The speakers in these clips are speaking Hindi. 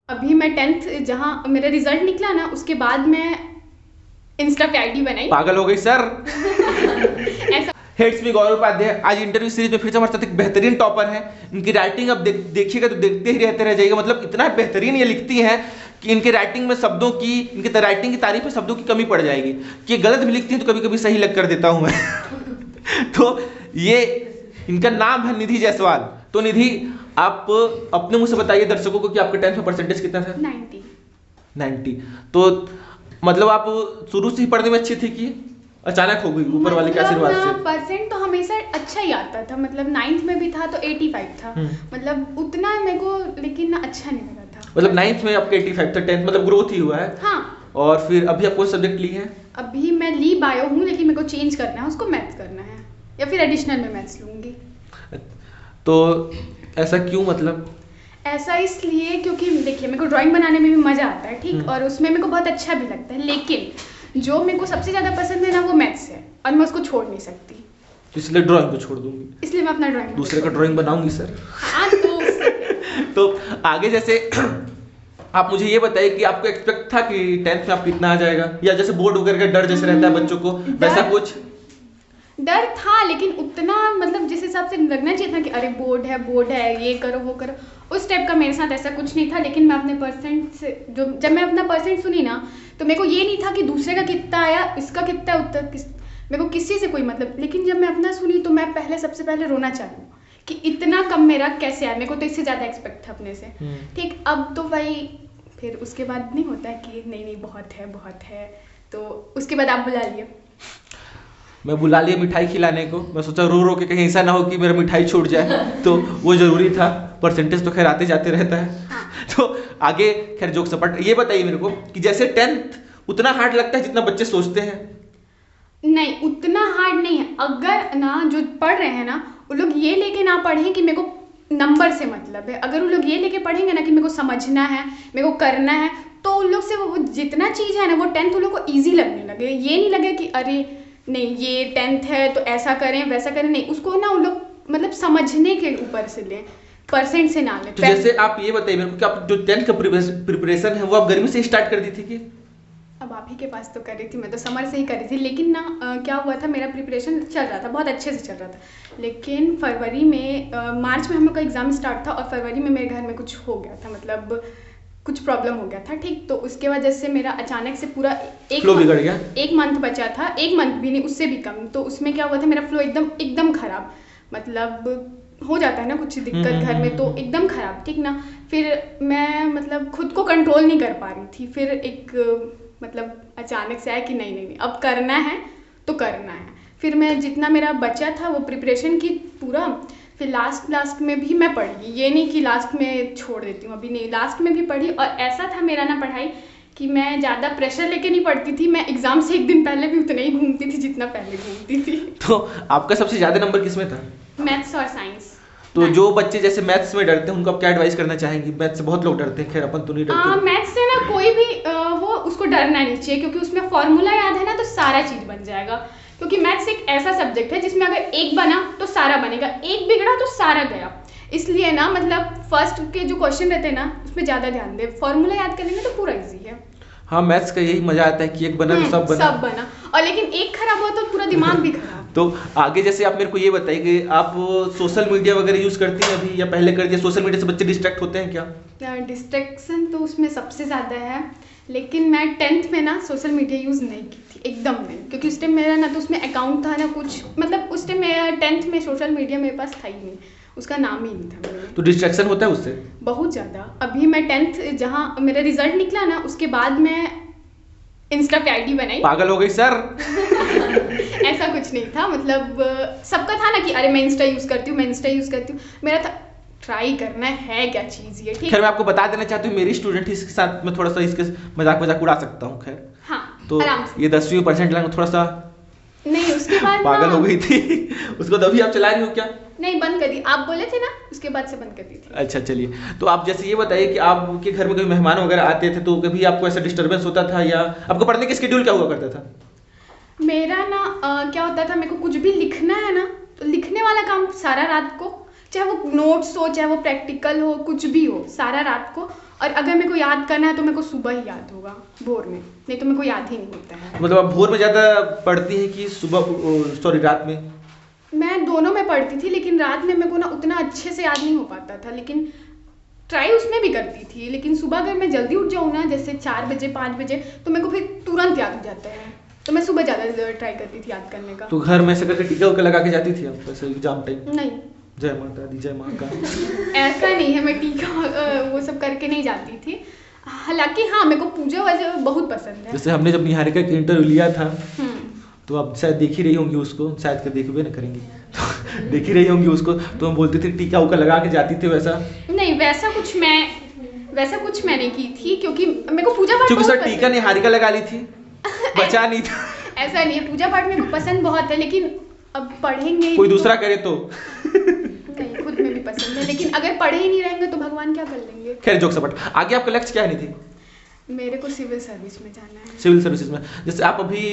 अभी मैं 10th जहाँ मेरा रिजल्ट निकला ना, उसके बाद मैं इंस्टा पे आईडी बनाई। पागल हो गई सर। ऐसा हेड्स में गौरव उपाध्याय आज इंटरव्यू सीरीज में फिर से हमारे साथ एक बेहतरीन टॉपर है। इनकी राइटिंग अब देखिएगा तो देखते ही रहते रह जाइएगा। मतलब इतना बेहतरीन ये लिखती हैं कि इनके राइटिंग में शब्दों की, इनकी राइटिंग की तारीफ में शब्दों की कमी पड़ जाएगी। कि गलत भी लिखती हैं तो कभी कभी सही लग कर देता हूं मैं। तो ये इनका नाम है निधि जायसवाल। तो निधि, आप अपने मुंह से बताइए दर्शकों को कि आपके 10th में परसेंटेज कितना था? 90। तो मतलब आप शुरू से ही पढ़ने में अच्छी थी कि अचानक हो गई ऊपर वाले के आशीर्वाद से? परसेंट तो हमेशा अच्छा ही आता था। मतलब 9th में भी था तो 85 था। मतलब उतना मेरे को लेकिन अच्छा नहीं लगा था। मतलब 9th में आपके 85 था, 10th मतलब ग्रोथ ही हुआ है। हाँ। और फिर अभी आप कौन सब्जेक्ट ली है? अभी मैं ली बायो हूँ, लेकिन मेरे को चेंज करना है, उसको मैथ्स करना है या फिर एडिशनल में मैथ्स लूँगी। तो ऐसा क्यों? मतलब ऐसा इसलिए क्योंकि देखिए मेरे को ड्राइंग बनाने में भी मज़ा आता है, ठीक, और उसमें मेरे को बहुत अच्छा भी लगता है, लेकिन जो मेरे को सबसे ज़्यादा पसंद है ना वो मैथ्स है और मैं उसको छोड़ नहीं सकती। इसलिए ड्राइंग को छोड़ दूंगी? इसलिए मैं अपना ड्राइंग दूसरे का ड्राइंग बनाऊंगी सर। हाँ तो आगे जैसे आप मुझे ये बताइए कि आपको एक्सपेक्ट था कि 10th में आप कितना आ जाएगा, या जैसे बोर्ड वगैरह का डर जैसे रहता है बच्चों को वैसा कुछ? डर था, लेकिन उतना मतलब जिस हिसाब से लगना चाहिए था कि अरे बोर्ड है ये करो वो करो, उस टाइप का मेरे साथ ऐसा कुछ नहीं था। लेकिन मैं अपने परसेंट से जब मैं अपना परसेंट सुनी ना, तो मेरे को ये नहीं था कि दूसरे का कितना आया, इसका कितना है, उत्तर मेरे को किसी से कोई मतलब। लेकिन जब मैं अपना सुनी तो मैं सबसे पहले रोना चाहूँ कि इतना कम मेरा कैसे आया, मेरे को तो इससे ज़्यादा एक्सपेक्ट था अपने से। ठीक, अब तो भाई फिर उसके बाद नहीं होता है कि नहीं बहुत है। तो उसके बाद आप बुला लिए। मैं बुला लिया मिठाई खिलाने को। मैं सोचा रो रो के कहीं ऐसा ना हो कि मेरा मिठाई छूट जाए, तो वो जरूरी था। परसेंटेज तो खैर आते जाते रहता है। हाँ। तो आगे खैर जोक सपाट। ये बताइए मेरे को कि जैसे 10th उतना हार्ड लगता है जितना बच्चे सोचते हैं? नहीं, उतना हार्ड नहीं है। अगर ना जो पढ़ रहे हैं ना वो लोग ये लेके ना पढ़ें कि मेरे को नंबर से मतलब है, अगर वो लोग ये लेके पढ़ेंगे ना कि मेरे को समझना है, मेरे को करना है, तो उन लोग से वो जितना चीज़ है ना वो 10th उन लोग को ईजी लगने लगे। ये नहीं लगे कि अरे नहीं ये 10th है तो ऐसा करें वैसा करें, नहीं, उसको ना उन लोग मतलब समझने के ऊपर से लें, परसेंट से ना लें। तो जैसे आप ये बताइए मेरे को कि आप जो 10th का प्रिपरेशन है वो आप गर्मी से स्टार्ट कर दी थी कि? अब आप ही के पास तो कर रही थी, मैं तो समर से ही कर रही थी। लेकिन ना क्या हुआ था, मेरा प्रिपरेशन चल रहा था, बहुत अच्छे से चल रहा था। लेकिन फरवरी में मार्च में हम लोग का एग्ज़ाम स्टार्ट था और फरवरी में मेरे घर में कुछ हो गया था, मतलब कुछ प्रॉब्लम हो गया था, ठीक। तो उसके वजह से मेरा अचानक से पूरा फ्लो बिगड़ गया। एक मंथ बचा था, एक मंथ भी नहीं, उससे भी कम। तो उसमें क्या हुआ था, मेरा फ्लो एकदम ख़राब, मतलब हो जाता है ना कुछ दिक्कत घर में, तो एकदम ख़राब, ठीक ना। फिर मैं मतलब खुद को कंट्रोल नहीं कर पा रही थी। फिर एक मतलब अचानक से आया कि नहीं अब करना है तो करना है। फिर मैं जितना मेरा बचा था वो प्रिपरेशन की पूरा। फिर लास्ट में भी मैं पढ़ी, ये नहीं कि लास्ट में छोड़ देती हूँ, अभी नहीं, लास्ट में भी पढ़ी। और ऐसा था मेरा ना पढ़ाई कि मैं ज़्यादा प्रेशर लेके नहीं पढ़ती थी। मैं एग्ज़ाम से एक दिन पहले भी उतना ही घूमती थी जितना पहले घूमती थी। तो आपका सबसे ज़्यादा नंबर किस में था? मैथ्स और साइंस। तो जो बच्चे जैसे मैथ्स में डरते हैं उनको आप क्या एडवाइस करना चाहेंगी? मैथ्स से बहुत लोग डरते हैं, खैर अपन तो नहीं डरते। मैथ्स से ना कोई भी वो उसको डरना नहीं चाहिए, क्योंकि उसमें फॉर्मूला याद है ना तो सारा चीज़ बन जाएगा। क्योंकि मैथ्स एक ऐसा सब्जेक्ट है जिसमें अगर एक बना तो सारा बनेगा, एक बिगड़ा तो सारा गया। इसलिए ना मतलब फर्स्ट के जो क्वेश्चन रहते हैं ना उसमें ज़्यादा ध्यान दे, फॉर्मूला याद कर लेंगे तो पूरा ईजी है। हाँ, मैथ्स का यही मजा आता है कि एक बना तो सब बना, और लेकिन एक खराब हुआ तो पूरा दिमाग भी खराब। तो आगे जैसे आप मेरे को ये बताइए कि आप सोशल मीडिया वगैरह यूज करती हैं अभी या पहले कर दिया? सोशल मीडिया से बच्चे डिस्ट्रैक्ट होते हैं क्या? डिस्ट्रैक्शन तो उसमें सबसे ज़्यादा है, लेकिन मैं 10th में ना सोशल मीडिया यूज़ नहीं की थी, एकदम नहीं। क्योंकि उस टाइम मेरा ना तो उसमें अकाउंट था ना कुछ, मतलब उस टाइम मेरा 10th में सोशल मीडिया मेरे पास था ही नहीं, उसका नाम ही नहीं था मेरे में। तो डिस्ट्रैक्शन होता है उससे बहुत ज़्यादा। अभी मैं 10th जहाँ मेरा रिजल्ट निकला ना उसके बाद मैं इंस्टा पे आईडी बनाई। पागल हो गई सर। ऐसा कुछ नहीं था, मतलब सबका था ना कि अरे मैं इंस्टा यूज़ करती हूँ, मेरा था ट्राई करना है क्या चीज़ ये, ठीक। खैर मैं आपको बता देना चाहती हूँ मेरी स्टूडेंट इसके साथ मैं थोड़ा सा इसके मजाक उड़ा सकता हूँ। खैर हाँ, तो आराम से। ये 10वीं परसेंट लाइन थोड़ा सा नहीं, उसके बाद पागल हो गई थी। उसको तभी आप चला रही हो क्या? नहीं, बंद कर दी, आप बोले थे ना, उसके बाद से बंद कर दी थी। अच्छा चलिए, तो आप जैसे ये बताइए कि आपके घर में कभी मेहमान वगैरह आते थे तो कभी आपको ऐसा डिस्टर्बेंस होता था, या आपको पढ़ने का शेड्यूल क्या हुआ करता था? मेरा ना क्या होता था, मेरे को कुछ भी लिखना है ना तो लिखने वाला काम सारा रात को, चाहे वो नोट्स हो चाहे वो प्रैक्टिकल हो कुछ भी हो, सारा रात को। और अगर मेरे को याद करना है तो मेरे को सुबह ही याद होगा, भोर में, नहीं तो मेरे को याद ही नहीं होता है। मतलब आप भोर में ज़्यादा पढ़ती हैं कि सुबह, सॉरी, रात में? मैं दोनों में पढ़ती थी, लेकिन रात में मेरे को ना उतना अच्छे से याद नहीं हो पाता था, लेकिन ट्राई उसमें भी करती थी। लेकिन सुबह अगर मैं जल्दी उठ जाऊँ ना, जैसे 4 बजे 5 बजे, तो मेरे को फिर तुरंत याद हो जाता है, तो मैं सुबह ज़्यादा ट्राई करती थी याद करने का। तो घर में से करके टीका उका लगा के जाती थी आप वैसे एग्जाम टाइम? नहीं, जय माता दी, जय माँ का। ऐसा नहीं है, मैं टीका वो सब करके नहीं जाती थी। हालांकि हाँ, मेरे को पूजा वजह बहुत पसंद है। जैसे हमने जब निहारिका का इंटरव्यू लिया था, हम्म, तो आप शायद देख ही रही होंगी उसको, शायद कर देखबे ना करेंगी तो देख ही रही होंगी उसको, तो हम बोलते थे टीका उका लगा के जाती थी वैसा? नहीं, वैसा कुछ मैं नहीं की थी, क्योंकि मेरे को पूजा पाठ क्योंकि बहुत सर टीका पसंद है। निहारिका लगा ली थी, बचा नहीं था। ऐसा नहीं है, पूजा पाठ मेरे को पसंद बहुत है, लेकिन अब पढ़ेंगे कोई तो- दूसरा करे तो। नहीं, खुद में भी पसंद है, लेकिन अगर पढ़े ही नहीं रहेंगे तो भगवान क्या कर लेंगे। खैर जोक सपट, आगे आपका लक्ष्य क्या है निधि? मेरे को सिविल सर्विस में जाना है। सिविल सर्विसेज में, जैसे आप अभी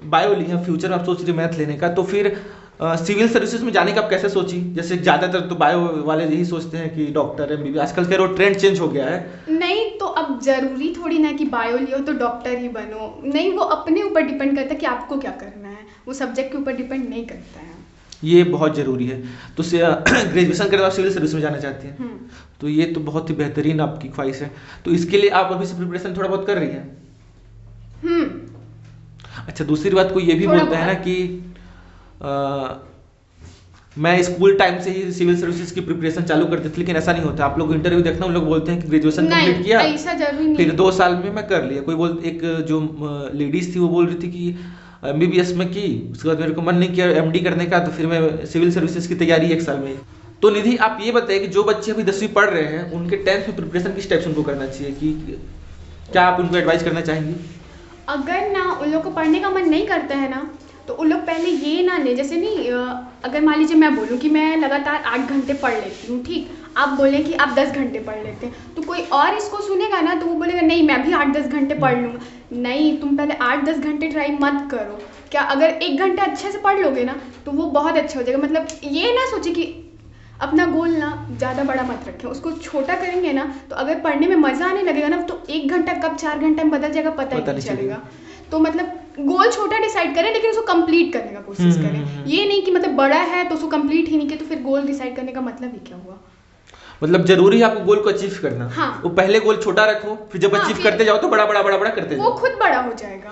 बायो ली हैं, फ्यूचर में आप सोच रही मैथ लेने का, तो फिर सिविल सर्विसेज में जाने का आप कैसे सोची? जैसे ज़्यादातर तो बायो वाले यही सोचते हैं कि डॉक्टर एमबीबीएस, आजकल खैर वो ट्रेंड चेंज हो गया है। नहीं, तो अब जरूरी थोड़ी ना कि बायो लियो तो डॉक्टर ही बनो, नहीं, वो अपने ऊपर डिपेंड करता है कि आपको क्या करना है, वो सब्जेक्ट के ऊपर डिपेंड नहीं करता है। ये बहुत ज़रूरी है। तो ग्रेजुएशन करके आप सिविल सर्विस में जाना चाहती हैं, तो ये तो बहुत ही बेहतरीन आपकी ख्वाहिश है। तो इसके लिए आप अभी से प्रिपरेशन थोड़ा बहुत कर रही हैं? अच्छा, दूसरी बात कोई ये भी थोड़ा बोलता है ना बहुत। कि मैं स्कूल टाइम से ही सिविल सर्विसेज की प्रिपरेशन चालू कर दी थी, लेकिन ऐसा नहीं होता। आप लोग इंटरव्यू देखना, उन लोग बोलते हैं कि ग्रेजुएशन कंप्लीट किया, ऐसा जरूरी नहीं फिर है। 2 साल में मैं कर लिया। कोई बोल, एक जो लेडीज थी वो बोल रही थी कि एमबीबीएस में की, उसके बाद मेरे को मन नहीं किया एमडी करने का, तो फिर मैं सिविल सर्विसेज की तैयारी 1 साल में। तो निधि, आप ये बताइए कि जो बच्चे अभी 10वीं पढ़ रहे हैं, उनके 10th में प्रिपरेशन किस टाइप से उनको करना चाहिए, कि क्या आप उनको एडवाइस करना चाहेंगे? अगर ना उन लोग को पढ़ने का मन नहीं करता है ना, तो उन लोग पहले ये ना ले, जैसे नहीं, अगर मान लीजिए मैं बोलूँ कि मैं लगातार 8 घंटे पढ़ लेती हूँ, ठीक, आप बोलें कि आप 10 घंटे पढ़ लेते हैं, तो कोई और इसको सुनेगा ना, तो वो बोलेगा नहीं मैं भी 8-10 घंटे पढ़ लूँगा। नहीं, तुम पहले 8-10 घंटे ट्राई मत करो। क्या अगर 1 घंटा अच्छे से पढ़ लोगे ना, तो वो बहुत अच्छा हो जाएगा। मतलब ये ना सोचे कि अपना गोल ना ज़्यादा बड़ा मत रखें, उसको छोटा करेंगे ना, तो अगर पढ़ने में मज़ा आने लगेगा ना, तो 1 घंटा कब 4 घंटे में बदल जाएगा पता ही नहीं चलेगा। तो मतलब गोल छोटा डिसाइड करें, लेकिन उसको कंप्लीट करने का कोशिश करें। ये नहीं कि मतलब बड़ा है तो उसको कंप्लीट ही नहीं किया, तो फिर गोल डिसाइड करने का मतलब ही क्या हुआ। मतलब जरूरी है आपको गोल को अचीव करना। हाँ। वो पहले गोल छोटा रखो, फिर जब अचीव करते जाओ तो बड़ा बड़ा बड़ा बड़ा करते वो जाओ, खुद बड़ा हो जाएगा।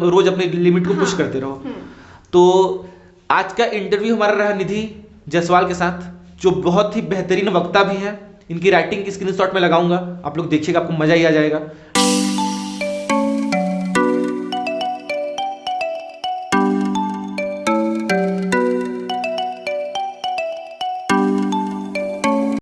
रोज अपनी लिमिट को पुश करते रहो। तो आज का इंटरव्यू हमारा रहा निधि जायसवाल के साथ, जो बहुत ही बेहतरीन वक्ता भी हैं। इनकी राइटिंग की स्क्रीनशॉट में लगाऊंगा, आप लोग देखिएगा, आपको मजा ही आ जाएगा।